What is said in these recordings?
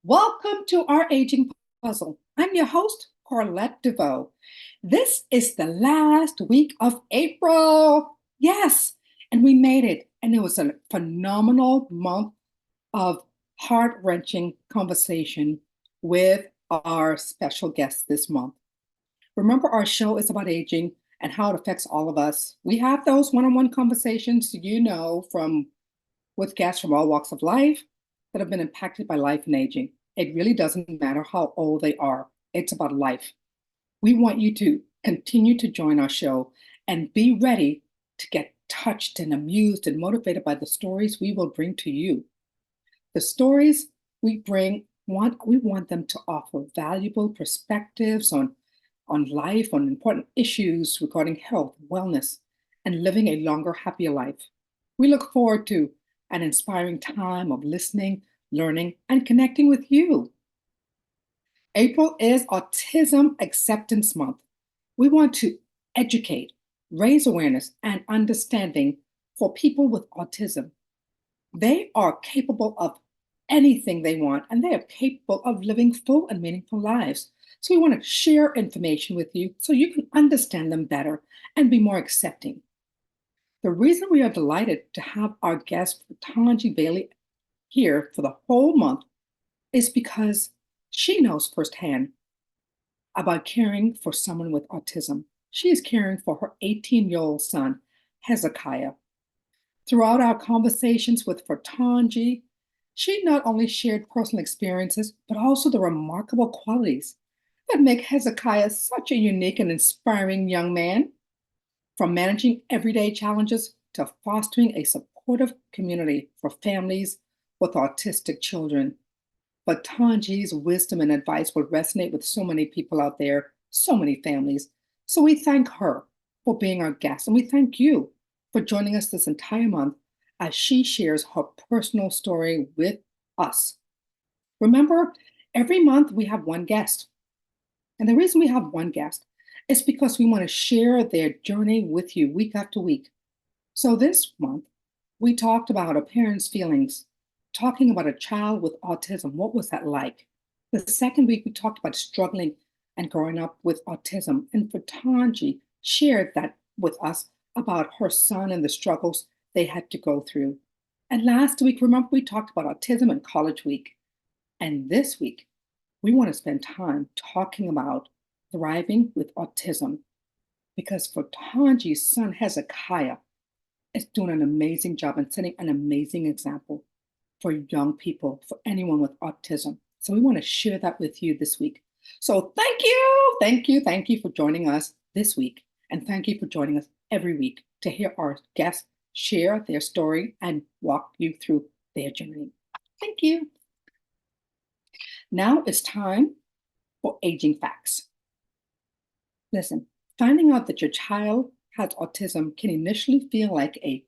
Welcome to our aging puzzle. I'm your host, Carlette DeVoe. This is the last week of April. Yes, and we made it. And it was a phenomenal month of heart-wrenching conversation with our special guest this month. Remember, our show is about aging and how it affects all of us. We have those one-on-one conversations, from with guests from all walks of life that have been impacted by life and aging. It really doesn't matter how old they are, it's about life. We want you to continue to join our show and be ready to get touched and amused and motivated by the stories we will bring to you. The stories we bring, we want them to offer valuable perspectives on life, on important issues regarding health, wellness, and living a longer, happier life. We look forward to an inspiring time of listening, learning, and connecting with you. April is Autism Acceptance Month. We want to educate, raise awareness, and understanding for people with autism. They are capable of anything they want, and they are capable of living full and meaningful lives. So we want to share information with you so you can understand them better and be more accepting. The reason we are delighted to have our guest, VerTongie Bailey, here for the whole month is because she knows firsthand about caring for someone with autism. She is caring for her 18-year-old son, Hezekiah. Throughout our conversations with VerTongie, she not only shared personal experiences, but also the remarkable qualities that make Hezekiah such a unique and inspiring young man. From managing everyday challenges to fostering a supportive community for families with autistic children. But Tangie's wisdom and advice will resonate with so many people out there, so many families. So we thank her for being our guest, and we thank you for joining us this entire month as she shares her personal story with us. Remember, every month we have one guest. And the reason we have one guest is because we want to share their journey with you week after week. So this month, we talked about a parent's feelings, talking about a child with autism. What was that like? The second week, we talked about struggling and growing up with autism. And VerTongie shared that with us about her son and the struggles they had to go through. And last week, remember, we talked about autism and college week. And this week, we want to spend time talking about thriving with autism because VerTongie's son, Hezekiah, is doing an amazing job and setting an amazing example for young people, for anyone with autism. So we want to share that with you this week. So thank you for joining us this week. And thank you for joining us every week to hear our guests share their story and walk you through their journey. Thank you. Now it's time for aging facts. Listen, finding out that your child has autism can initially feel like a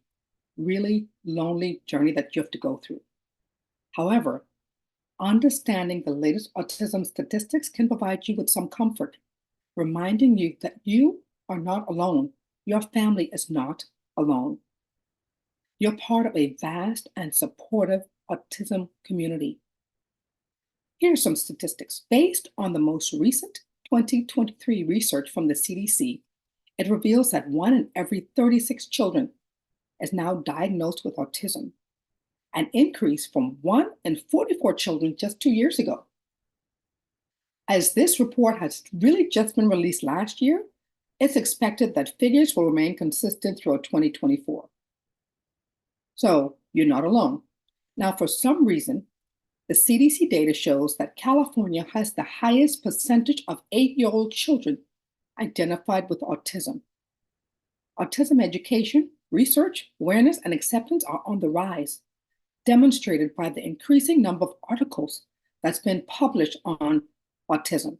really lonely journey that you have to go through. However, understanding the latest autism statistics can provide you with some comfort, reminding you that you are not alone. Your family is not alone. You're part of a vast and supportive autism community. Here are some statistics. Based on the most recent 2023 research from the CDC, it reveals that 1 in every 36 children is now diagnosed with autism, an increase from 1 in 44 children just 2 years ago. As this report has really just been released last year, it's expected that figures will remain consistent throughout 2024. So you're not alone. Now, for some reason, the CDC data shows that California has the highest percentage of 8-year-old children identified with autism. Autism education, research, awareness, and acceptance are on the rise, demonstrated by the increasing number of articles that's been published on autism.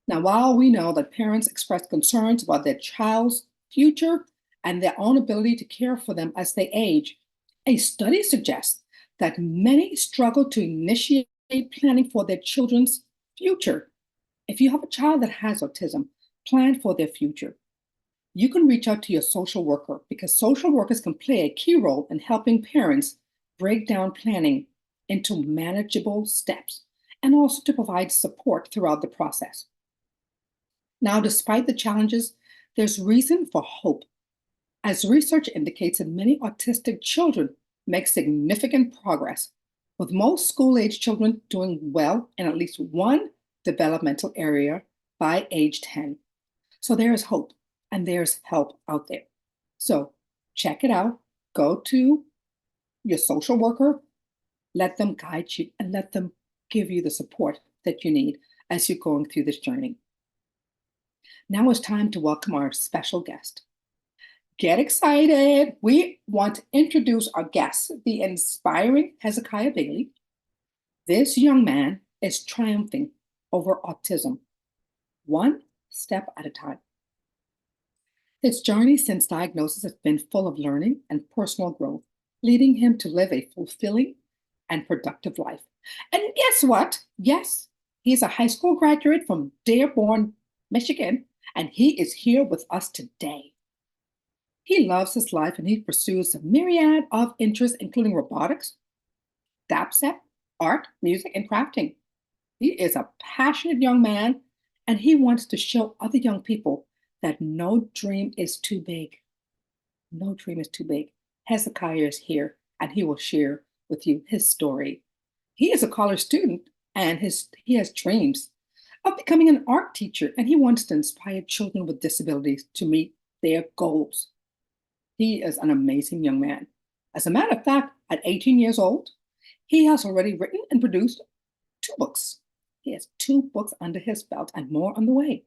Now, while we know that parents express concerns about their child's future and their own ability to care for them as they age, a study suggests that many struggle to initiate planning for their children's future. If you have a child that has autism, plan for their future. You can reach out to your social worker because social workers can play a key role in helping parents break down planning into manageable steps and also to provide support throughout the process. Now, despite the challenges, there's reason for hope, as research indicates that many autistic children make significant progress, with most school-age children doing well in at least one developmental area by age 10. So there is hope and there's help out there. So check it out. Go to your social worker, let them guide you and let them give you the support that you need as you're going through this journey. Now it's time to welcome our special guest. Get excited. We want to introduce our guest, the inspiring Hezekiah Bailey. This young man is triumphing over autism, one step at a time. His journey since diagnosis has been full of learning and personal growth, leading him to live a fulfilling and productive life. And guess what? Yes, he's a high school graduate from Dearborn, Michigan, and he is here with us today. He loves his life and he pursues a myriad of interests, including robotics, dubstep, art, music, and crafting. He is a passionate young man, and he wants to show other young people that no dream is too big. No dream is too big. Hezekiah is here, and he will share with you his story. He is a college student, and he has dreams of becoming an art teacher, and he wants to inspire children with disabilities to meet their goals. He is an amazing young man. As a matter of fact, at 18 years old, he has already written and produced 2 books. He has 2 books under his belt and more on the way.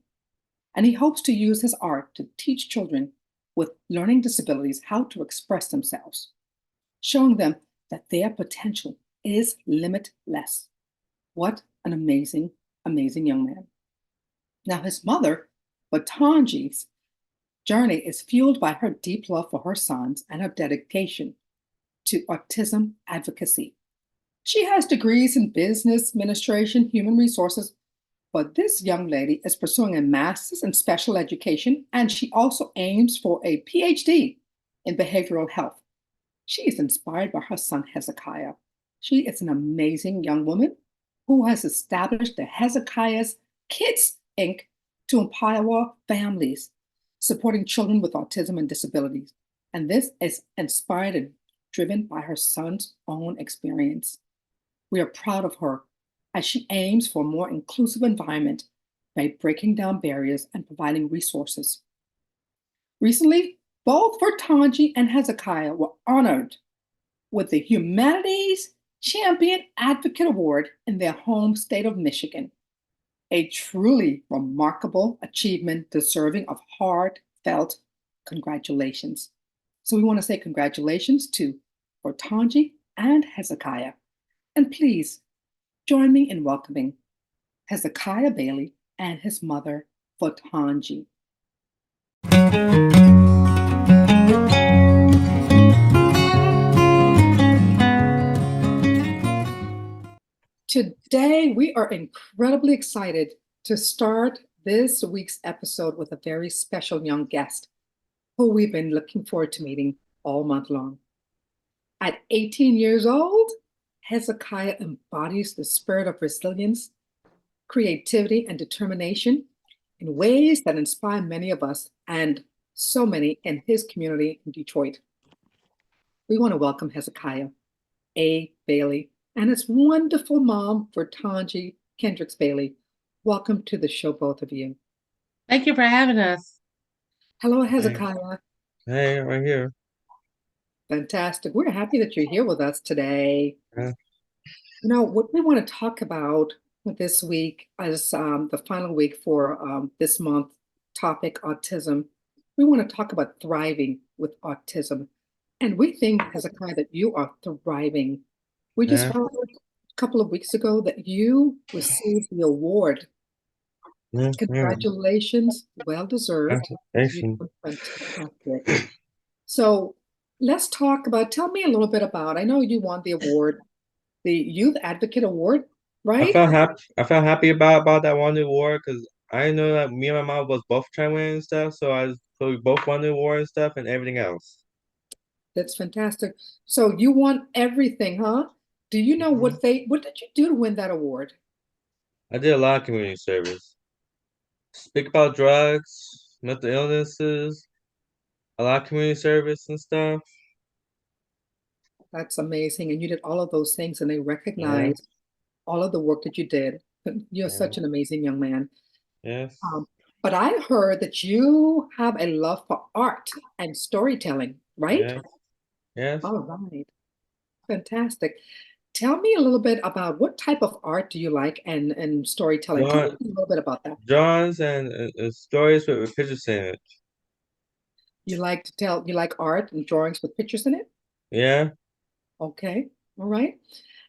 And he hopes to use his art to teach children with learning disabilities how to express themselves, showing them that their potential is limitless. What an amazing, amazing young man. Now, his mother, VerTongie's journey is fueled by her deep love for her sons and her dedication to autism advocacy. She has degrees in business administration, human resources, but this young lady is pursuing a master's in special education, and she also aims for a PhD in behavioral health. She is inspired by her son, Hezekiah. She is an amazing young woman who has established the Hezekiah's Kids, Inc. to empower families supporting children with autism and disabilities. And this is inspired and driven by her son's own experience. We are proud of her as she aims for a more inclusive environment by breaking down barriers and providing resources. Recently, both VerTongie and Hezekiah were honored with the Humanities Champion Advocate Award in their home state of Michigan, a truly remarkable achievement deserving of heartfelt congratulations. So we want to say congratulations to VerTongie and Hezekiah. And please join me in welcoming Hezekiah Bailey and his mother, VerTongie. Today, we are incredibly excited to start this week's episode with a very special young guest who we've been looking forward to meeting all month long. At 18 years old, Hezekiah embodies the spirit of resilience, creativity, and determination in ways that inspire many of us and so many in his community in Detroit. We want to welcome Hezekiah A. Bailey and his wonderful mom, VerTongie Kendricks Bailey. Welcome to the show, both of you. Thank you for having us. Hello, Hezekiah. Hey, right here. Fantastic. We're happy that you're here with us today. Yeah. You know, what we want to talk about this week as the final week for this month topic, autism. We want to talk about thriving with autism. And we think, Hezekiah, that you are thriving. We just Yeah. found out a couple of weeks ago that you received the award. Yeah. Congratulations, well deserved. Congratulations. Fantastic. So let's talk about, tell me a little bit about, I know you won the award, the Youth Advocate Award, I right? felt happy about that one award because I know that me and my mom was both trying to win and stuff, so we both won the award and stuff and everything else. That's fantastic. So you won everything, huh? Do you know Mhm. what did you do to win that award? I did a lot of community service. Speak about drugs, mental illnesses, a lot of community service and stuff. That's amazing. And you did all of those things and they Yeah, recognized all of the work that you did. You're yeah, such an amazing young man. yes, Um, but I heard that you have a love for art and storytelling, right? yeah, yes. All right. Fantastic. Tell me a little bit about what type of art do you like and storytelling. Tell me Drawing, a little bit about that. drawings and stories with pictures in it. You like to tell, you like art and drawings with pictures in it? Yeah, Okay. All right.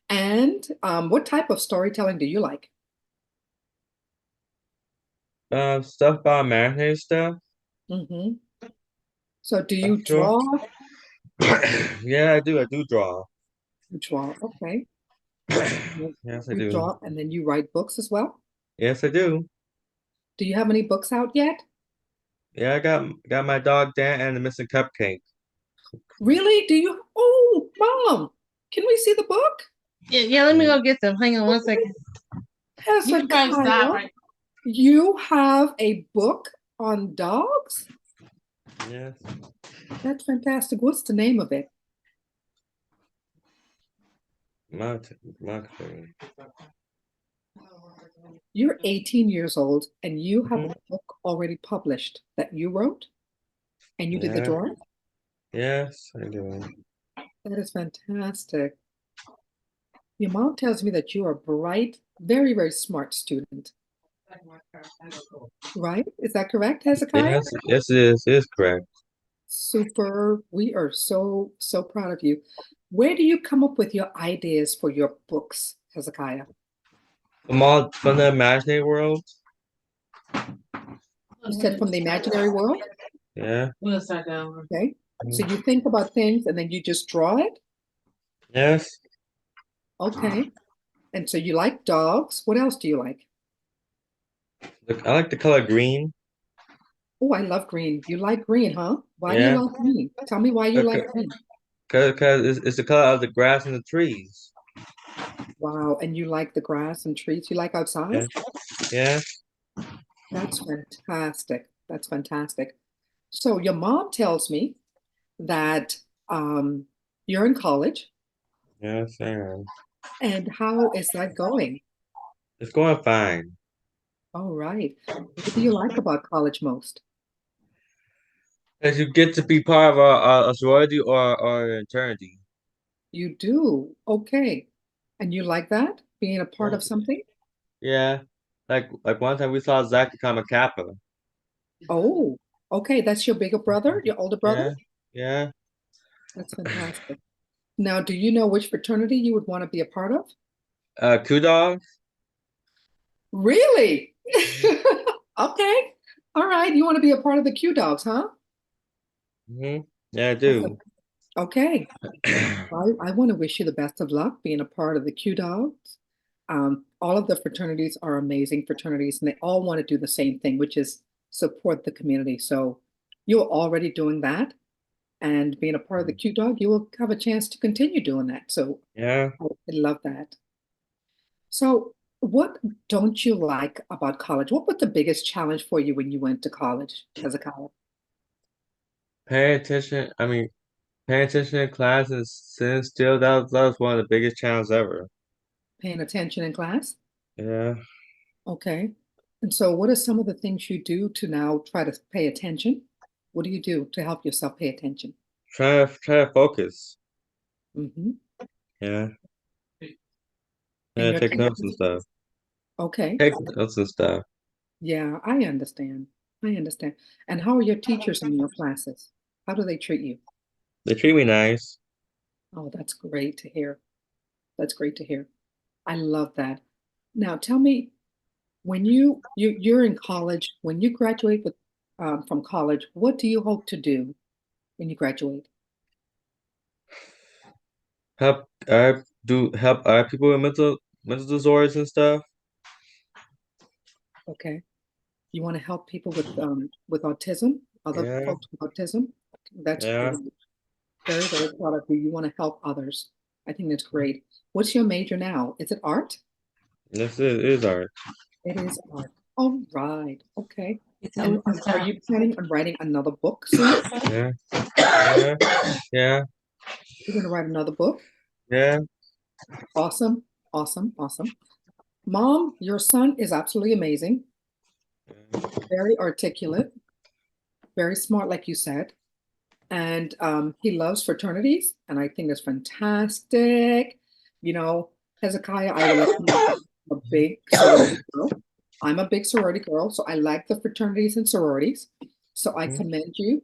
And what type of storytelling do you like? stuff about imaginary stuff. Hmm. So do I you draw. draw? Yeah, I do. I do draw. You draw. Okay. Yes, I You do. draw and then you write books as well. Yes, I do. Do you have any books out yet? Yeah, I got my dog Dan and the missing cupcake. Really? Do you? Oh, Mom, can we see the book? Yeah, let me Yeah. go get them. Hang on one Okay. second. You can probably stop Hezekiah, right. you have a book on dogs? Yes. That's fantastic. What's the name of it? Marketing. You're 18 years old and you have Mhm. a book already published that you wrote and you did the Yeah. drawing? Yes, I do. That is fantastic. Your mom tells me that you are a bright, very, very smart student, right? Is that correct, Hezekiah? Yes, yes, it is. It is correct. Super. We are so, so proud of you. Where do you come up with your ideas for your books, Hezekiah? From the imaginary world. You said from the imaginary world? Yeah. We'll start down. Okay. So you think about things and then you just draw it? Yes. Okay. And so you like dogs. What else do you like? Look, I like the color green. Oh, I love green. You like green, huh? Why do you Yeah. like green? Tell me why you like green. Cause it's the color of the grass and the trees. Wow. And you like the grass and trees you like outside? Yeah. Yeah. That's fantastic. That's fantastic. So your mom tells me that you're in college, Yes, I am. and how is that going? It's going fine. All right. What do you like about college most? Cause you get to be part of a sorority or an fraternity. You do. Okay. And you like that? Being a part Yeah. of something? Yeah. Like one time we saw Zach become a Kappa. Oh, okay. That's your bigger brother, your older brother? Yeah. Yeah. That's fantastic. Now, do you know which fraternity you would want to be a part of? Kudog. Really? Okay. All right. You want to be a part of the Q Dogs, huh? Hmm. Yeah, I That's do. okay. I want to wish you the best of luck being a part of the Q Dogs. All of the fraternities are amazing fraternities, and they all want to do the same thing, which is support the community. So you're already doing that, and being a part of the Q Dog, you will have a chance to continue doing that. So Yeah. I love that. So what don't you like about college? What was the biggest challenge for you when you went to college, Hezekiah? Pay attention. I mean, paying attention in class and sitting still. That was one of the biggest challenges ever. Paying attention in class? Yeah. Okay. And so what are some of the things you do to now try to pay attention? What do you do to help yourself pay attention? Try to focus. Hmm. Yeah. And Yeah. your Take notes and teachers? stuff. Okay. Take notes and stuff. Yeah, I understand. I understand. And how are your teachers in your classes? How do they treat you? They treat me nice. Oh, that's great to hear. That's great to hear. I love that. Now tell me, when you're in college, when you graduate from college, what do you hope to do when you graduate? Help other people with mental disorders and stuff. Okay. You want to help people with autism, other Yeah. folks with autism? That's Yeah. great. Very, very proud of you. You want to help others. I think that's great. What's your major now? Is it art? This is art. It is art. All right. Okay. It's And open are you planning on writing another book soon? Yeah. Yeah. Yeah. You're going to write another book? Yeah. Awesome. Awesome. Awesome. Mom, your son is absolutely amazing. Very articulate, very smart, like you said. And he loves fraternities, and I think that's fantastic. You know, Hezekiah, I will let you know that I'm a big sorority girl. I'm a big sorority girl, so I like the fraternities and sororities. So I Mhm. commend you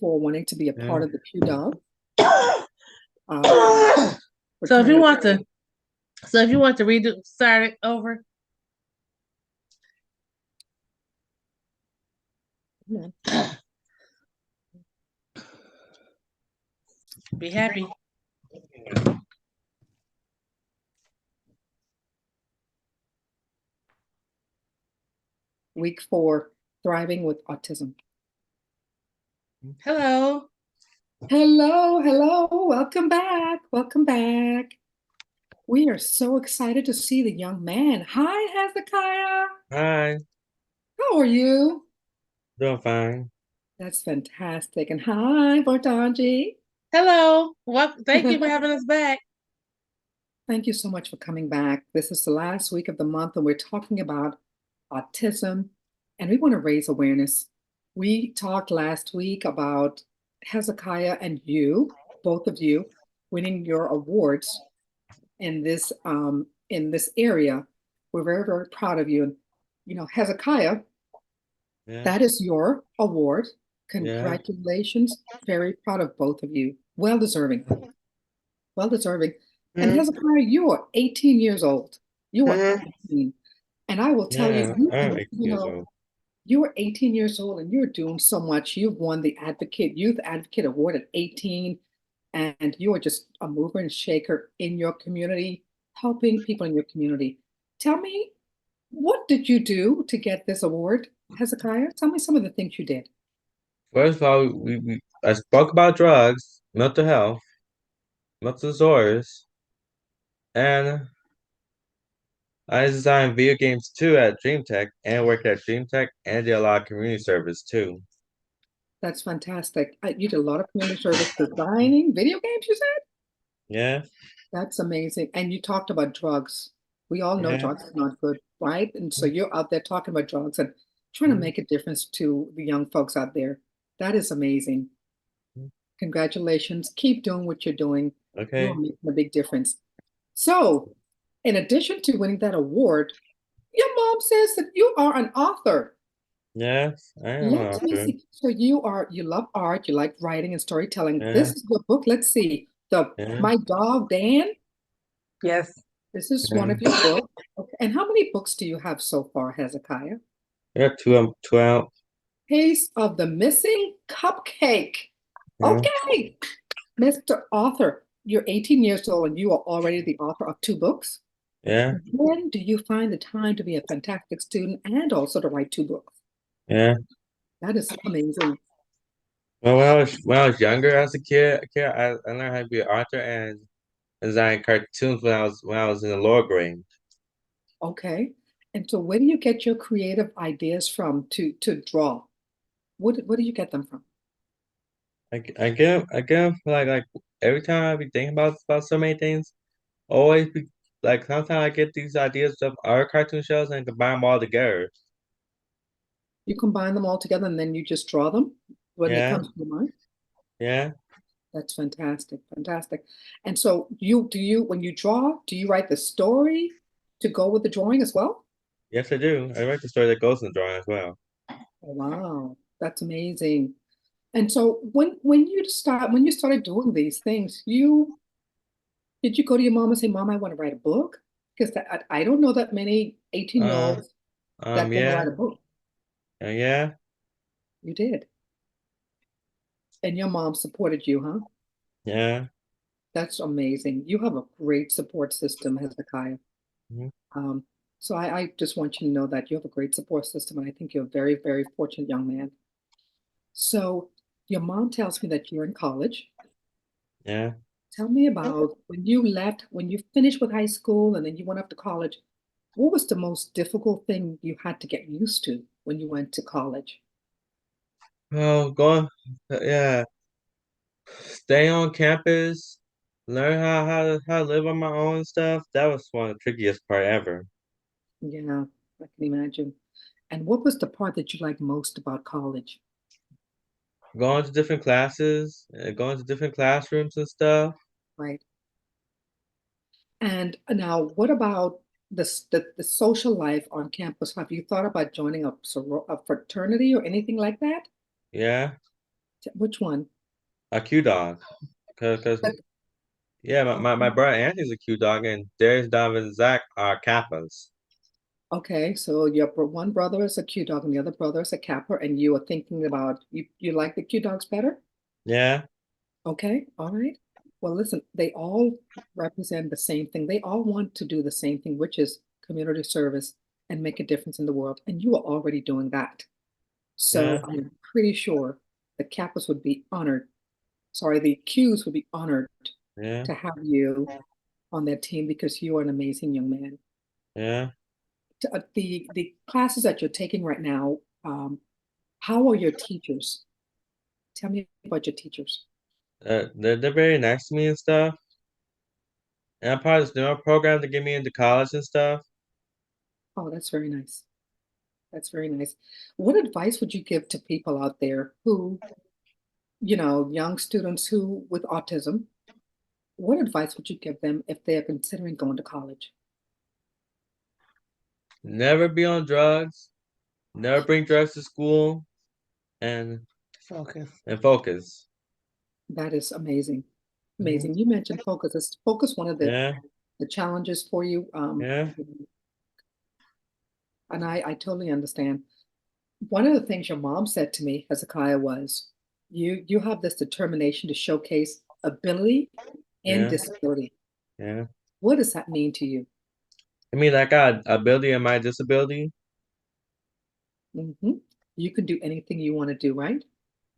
for wanting to be a part Yeah. of the Pew Dog So if you fraternity. want to, redo, start it over. Amen. Be happy. Week 4, Thriving with Autism. Hello. Hello, hello, welcome back, welcome back. We are so excited to see the young man. Hi, Hezekiah. Hi. How are you? Doing fine. That's fantastic. And hi, VerTongie. Hello. What? Thank you for having us back. Thank you so much for coming back. This is the last week of the month, and we're talking about autism, and we want to raise awareness. We talked last week about Hezekiah and you, both of you, winning your awards in this area. We're very, very proud of you. And you know, Hezekiah, Yeah. that is your award. Yeah. Congratulations. Very proud of both of you. Well deserving. Well deserving. And Mhm. Hezekiah, you are 18 years old. You are Mhm. 18. And I will tell you, Yeah. I'm 18 years old. you are 18 years old and you're doing so much. You've won the Youth Advocate Award at 18, and you are just a mover and shaker in your community, helping people in your community. Tell me, what did you do to get this award, Hezekiah? Tell me some of the things you did. First of all, I spoke about drugs, mental health, mental disorders, and I designed video games too at DreamTech and worked at DreamTech and did a lot of community service too. That's fantastic. You did a lot of community service designing video games, you said? Yeah. That's amazing. And you talked about drugs. We all know Yeah. drugs is not good, right? And so you're out there talking about drugs and trying to Mhm. make a difference to the young folks out there. That is amazing. Congratulations. Keep doing what you're doing. You are Okay. making a big difference. So, in addition to winning that award, your mom says that you are an author. Yes, I am an Let me author. see. So you love art, you like writing and storytelling. Yeah. This is your book. Let's see. The Yeah. My Dog Dan. Yes. This is one Yeah. of your books. Okay. And how many books do you have so far, Hezekiah? I got two out. Case of the Missing Cupcake. Yeah. Okay. Mr. Author, you're 18 years old and you are already the author of 2 books. Yeah. When do you find the time to be a fantastic student and also to write 2 books? Yeah. That is amazing. Well, when I was younger as a kid, I learned how to be an author and design cartoons when I was in the lower grade. Okay. And so where do you get your creative ideas from to draw? What do you get them from? I get like every time I be thinking about so many things, always be like sometimes I get these ideas of our cartoon shows and combine them all together. You combine them all together and then you just draw them when it Yeah. comes to your mind? Yeah. That's fantastic, fantastic. And so when you draw, do you write the story to go with the drawing as well? Yes, I do. I write the story that goes in the drawing as well. Oh, wow, that's amazing. And so when you started doing these things, you did you go to your mom and say, Mom, I want to write a book? Because I don't know that many 18-year-olds that want to Yeah. write a book. Yeah. You did. And your mom supported you, huh? Yeah. That's amazing. You have a great support system, Hezekiah. Mhm. Um, so I just want you to know that you have a great support system, and I think you're a very, very fortunate young man. So your mom tells me that you're in college. Yeah. Tell me about when you left, when you finished with high school and then you went up to college. What was the most difficult thing you had to get used to when you went to college? Oh, going, yeah, stay on campus, learn how to live on my own and stuff. That was one of the trickiest part ever. Yeah, I can imagine. And what was the part that you liked most about college? Going to different classes, going to different classrooms and stuff. Right. And now, what about the social life on campus? Have you thought about joining a fraternity or anything like that? Yeah, Which one? a Q dog. Cause But- yeah, my brother Anthony's a Q dog, and Darius, Donovan, and Zach are Kappas. Okay, so your one brother is a Q dog and the other brother is a Kappa, and you are thinking about you like the Q dogs better? Yeah, Okay, all right. Well, listen, they all represent the same thing. They all want to do the same thing, which is community service and make a difference in the world. And you are already doing that. So yeah, I'm pretty sure the Kappas would be honored. Sorry, the Qs would be honored yeah, to have you on their team because you are an amazing young man. yeah. The classes that you're taking right now, how are your teachers? Tell me about your teachers. They're very nice to me and stuff. And I'm part of this newer program to get me into college and stuff. Oh, that's very nice. That's very nice. What advice would you give to people out there who, young students who with autism, what advice would you give them if they're considering going to college? Never be on drugs. Never bring drugs to school, and Focus. focus. That is amazing. Hmm. Amazing. You mentioned focus. Is focus one of Yeah, the challenges for you? yeah, And I totally understand. One of the things your mom said to me, Hezekiah, was you have this determination to showcase ability and yeah, disability. yeah. What does that mean to you? I mean, I got ability and my disability. Hmm. You can do anything you want to do, right?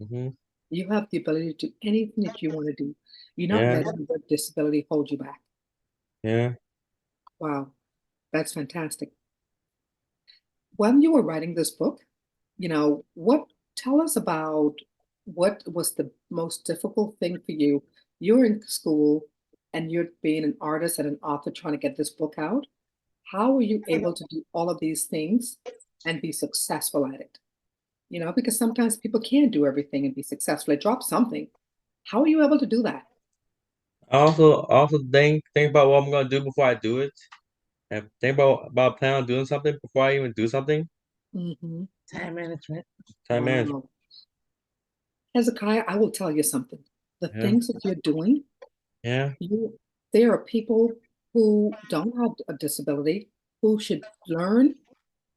Hmm. You have the ability to do anything that you want to do. You're not Yeah, letting your disability hold you back. yeah. Wow, that's fantastic. When you were writing this book, what tell us about what was the most difficult thing for you? You're in school and you're being an artist and an author trying to get this book out. How were you able to do all of these things and be successful at it? Because sometimes people can't do everything and be successful. They drop something. How are you able to do that? I also think about what I'm gonna do before I do it, and think about plan on doing something before I even do something. Hmm. Time management. Time management. Wow. Hezekiah, I will tell you something. The Yeah, things that you're doing, yeah, you, there are people who don't have a disability who should learn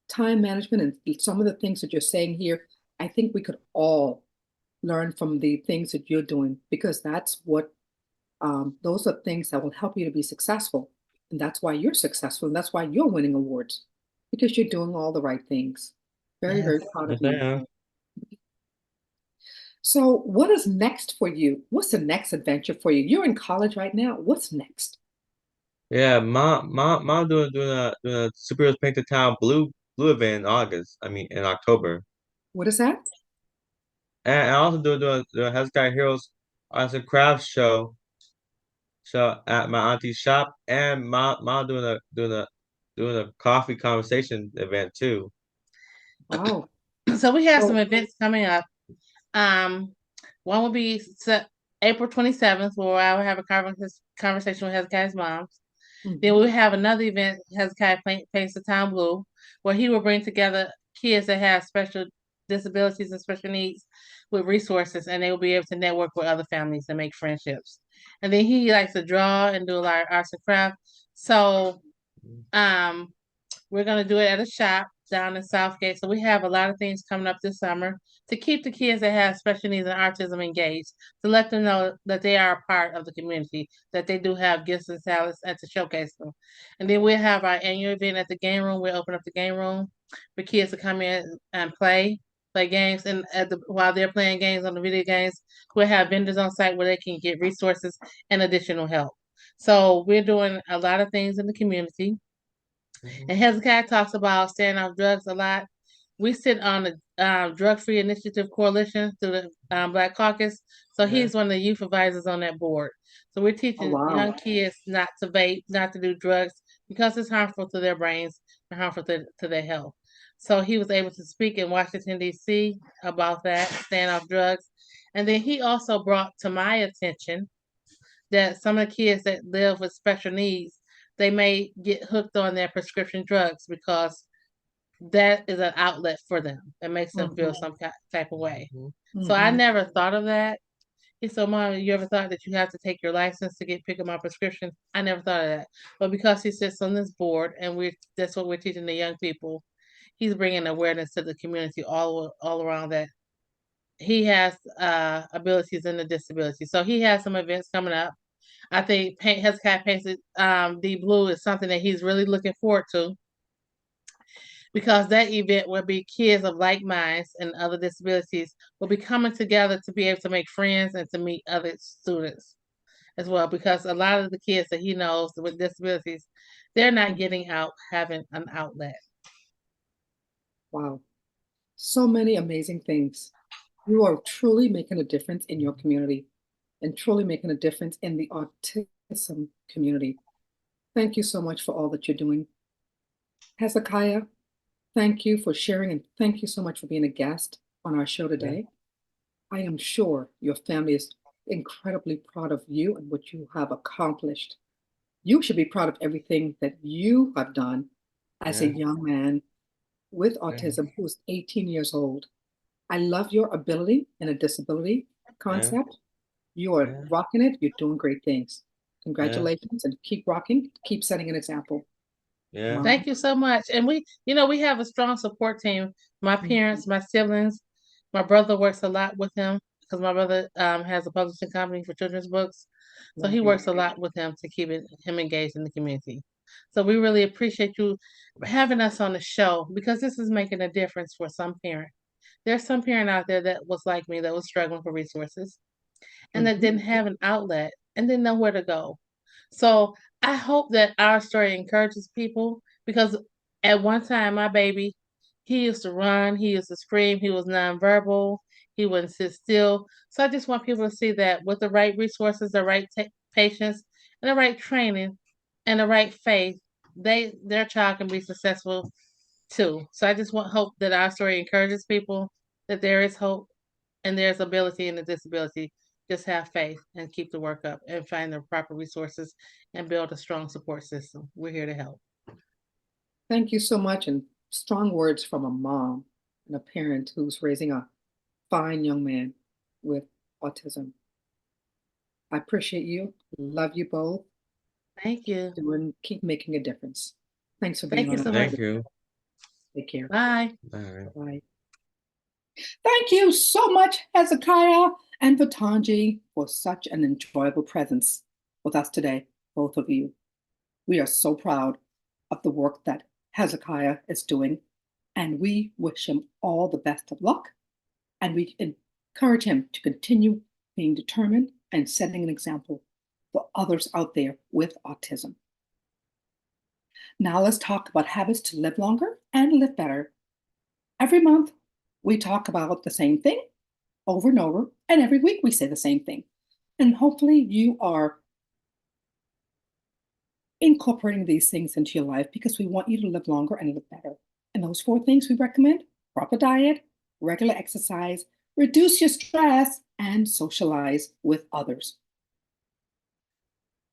time management and some of the things that you're saying here. I think we could all learn from the things that you're doing because that's what those are things that will help you to be successful. And that's why you're successful. And that's why you're winning awards because you're doing all the right things. Very, Yes. very proud of yes, I you. am. So, what is next for you? What's the next adventure for you? You're in college right now. What's next? Yeah, mom doing a superheroes paint the town blue event in August. I mean in October. What is that? And I also doing Hezekiah Heroes as a craft show at my auntie's shop, and mom doing a coffee conversation event too. Wow. So we have some So, events coming up. Um, one will be April 27th, where I will have a conversation with Hezekiah's mom. Then mhm. we'll have another event, Hezekiah Paints the Town Blue, where he will bring together kids that have special disabilities and special needs with resources, and they will be able to network with other families and make friendships. And then he likes to draw and do a lot of arts and crafts. So um, we're going to do it at a shop down in Southgate. So we have a lot of things coming up this summer to keep the kids that have special needs and autism engaged, to let them know that they are a part of the community, that they do have gifts and talents, and to showcase them. And then we'll have our annual event at the game room. We'll open up the game room for kids to come in and play. like games, and while they're playing games on the video games, we'll have vendors on site where they can get resources and additional help. So we're doing a lot of things in the community. And Hezekiah talks about staying off drugs a lot. We sit on the Drug Free Initiative Coalition through the Black Caucus. So he's one of the youth advisors on that board. So we're teaching young kids not to vape, not to do drugs, because it's harmful to their brains and harmful to their health. So he was able to speak in Washington, D.C. about that, staying off drugs. And then he also brought to my attention that some of the kids that live with special needs, they may get hooked on their prescription drugs because that is an outlet for them. It makes them feel some type of way. So I never thought of that. He said, Mom, you ever thought that you have to take your license to pick up my prescription? I never thought of that. But because he sits on this board and that's what we're teaching the young people, he's bringing awareness to the community all around that he has abilities and a disability. So he has some events coming up. I think Hezekiah Paints the Blue is something that he's really looking forward to, because that event will be kids of like minds and other disabilities will be coming together to be able to make friends and to meet other students as well. Because a lot of the kids that he knows with disabilities, they're not getting out, having an outlet. Wow. So many amazing things. You are truly making a difference in your community and truly making a difference in the autism community. Thank you so much for all that you're doing. Hezekiah, thank you for sharing, and thank you so much for being a guest on our show today. I am sure your family is incredibly proud of you and what you have accomplished. You should be proud of everything that you have done as a young man with autism who is 18 years old. I love your ability and a disability concept. You are rocking it. You're doing great things. Congratulations, and keep rocking. Keep setting an example. Thank you so much. And we have a strong support team. My parents, my siblings, my brother works a lot with him because my brother has a publishing company for children's books. So he works a lot with him to keep him engaged in the community. So we really appreciate you having us on the show, because this is making a difference for some parent. There's some parent out there that was like me, that was struggling for resources and that didn't have an outlet and didn't know where to go. So I hope that our story encourages people, because at one time, my baby, he used to run, he used to scream, he was nonverbal, he wouldn't sit still. So I just want people to see that with the right resources, the right patience, and the right training, and the right faith, their child can be successful too. So I just hope that our story encourages people that there is hope and there's ability in the disability. Just have faith and keep the work up and find the proper resources and build a strong support system. We're here to help. Thank you so much. And strong words from a mom and a parent who's raising a fine young man with autism. I appreciate you. Love you both. Thank you. Keep making a difference. Thanks for being on. Thank you so much. Thank you. Take care. Bye. Bye. Thank you so much, Hezekiah and VerTongie, for such an enjoyable presence with us today, both of you. We are so proud of the work that Hezekiah is doing, and we wish him all the best of luck, and we encourage him to continue being determined and setting an example for others out there with autism. Now let's talk about habits to live longer and live better. Every month, we talk about the same thing over and over, and every week we say the same thing. And hopefully you are incorporating these things into your life, because we want you to live longer and live better. And those 4 things we recommend: proper diet, regular exercise, reduce your stress, and socialize with others.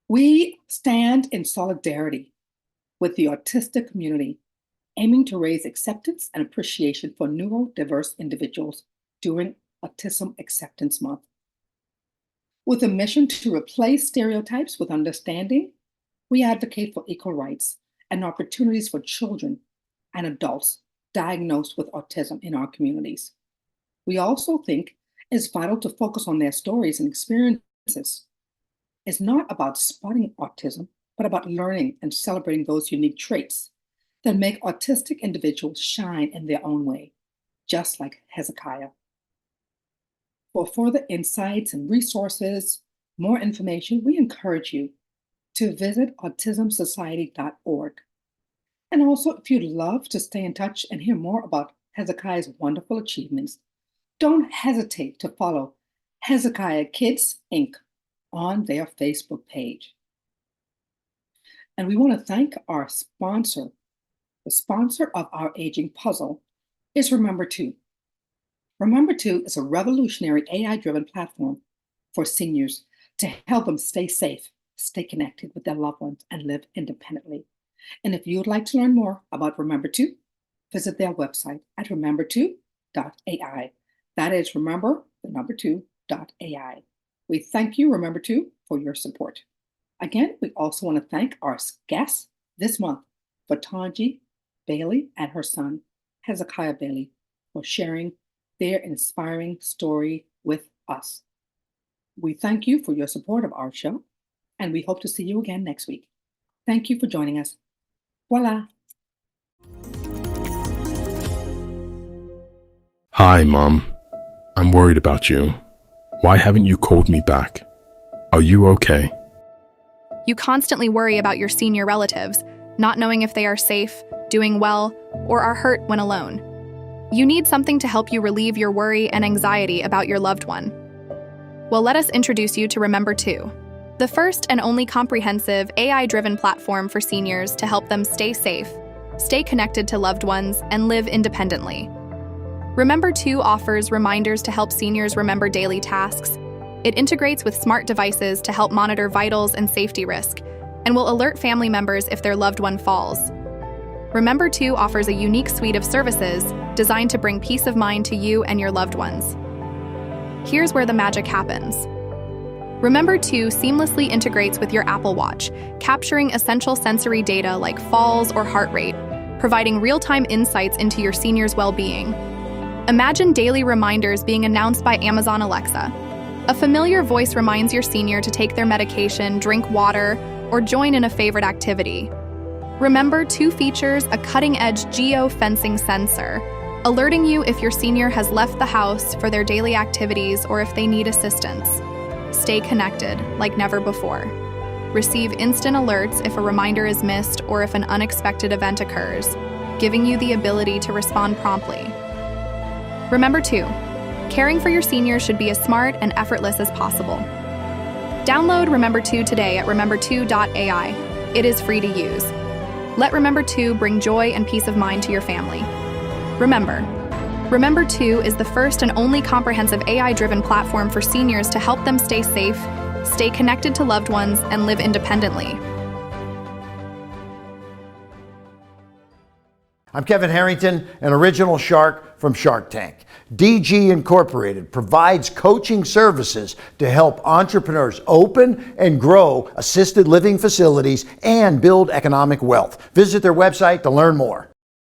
We stand in solidarity with the autistic community, aiming to raise acceptance and appreciation for neurodiverse individuals during Autism Acceptance Month. With a mission to replace stereotypes with understanding, we advocate for equal rights and opportunities for children and adults diagnosed with autism in our communities. We also think it's vital to focus on their stories and experiences. It's not about spotting autism, but about learning and celebrating those unique traits that make autistic individuals shine in their own way. just like Hezekiah. For further insights and resources, more information, we encourage you to visit autismsociety.org. And also, if you'd love to stay in touch and hear more about Hezekiah's wonderful achievements, don't hesitate to follow Hezekiah Kids, Inc. on their Facebook page. And we want to thank our sponsor. The sponsor of our aging puzzle is Remember2. Remember2 is a revolutionary AI-driven platform for seniors to help them stay safe, stay connected with their loved ones, and live independently. And if you would like to learn more about Remember2, visit their website at remember2.ai. That is remember2.ai. We thank you, Remember2, for your support. Again, we also want to thank our guests this month, VerTongie Bailey and her son, Hezekiah Bailey, for sharing their inspiring story with us. We thank you for your support of our show, and we hope to see you again next week. Thank you for joining us. Voila. Hi, Mom. I'm worried about you. Why haven't you called me back? Are you okay? You constantly worry about your senior relatives, not knowing if they are safe, doing well, or are hurt when alone. You need something to help you relieve your worry and anxiety about your loved one. Well, let us introduce you to Remember2, the first and only comprehensive AI-driven platform for seniors to help them stay safe, stay connected to loved ones, and live independently. Remember2 offers reminders to help seniors remember daily tasks. It integrates with smart devices to help monitor vitals and safety risk, and will alert family members if their loved one falls. Remember2 offers a unique suite of services designed to bring peace of mind to you and your loved ones. Here's where the magic happens. Remember2 seamlessly integrates with your Apple Watch, capturing essential sensory data like falls or heart rate, providing real-time insights into your senior's well-being. Imagine daily reminders being announced by Amazon Alexa. A familiar voice reminds your senior to take their medication, drink water, or join in a favorite activity. Remember2 features a cutting-edge geo-fencing sensor, alerting you if your senior has left the house for their daily activities or if they need assistance. Stay connected like never before. Receive instant alerts if a reminder is missed or if an unexpected event occurs, giving you the ability to respond promptly. Remember2, caring for your seniors should be as smart and effortless as possible. Download Remember2 today at remember2.ai. It is free to use. Let Remember2 bring joy and peace of mind to your family. Remember, Remember2 is the first and only comprehensive AI-driven platform for seniors to help them stay safe, stay connected to loved ones, and live independently. I'm Kevin Harrington, an original shark from Shark Tank. DG Incorporated provides coaching services to help entrepreneurs open and grow assisted living facilities and build economic wealth. Visit their website to learn more.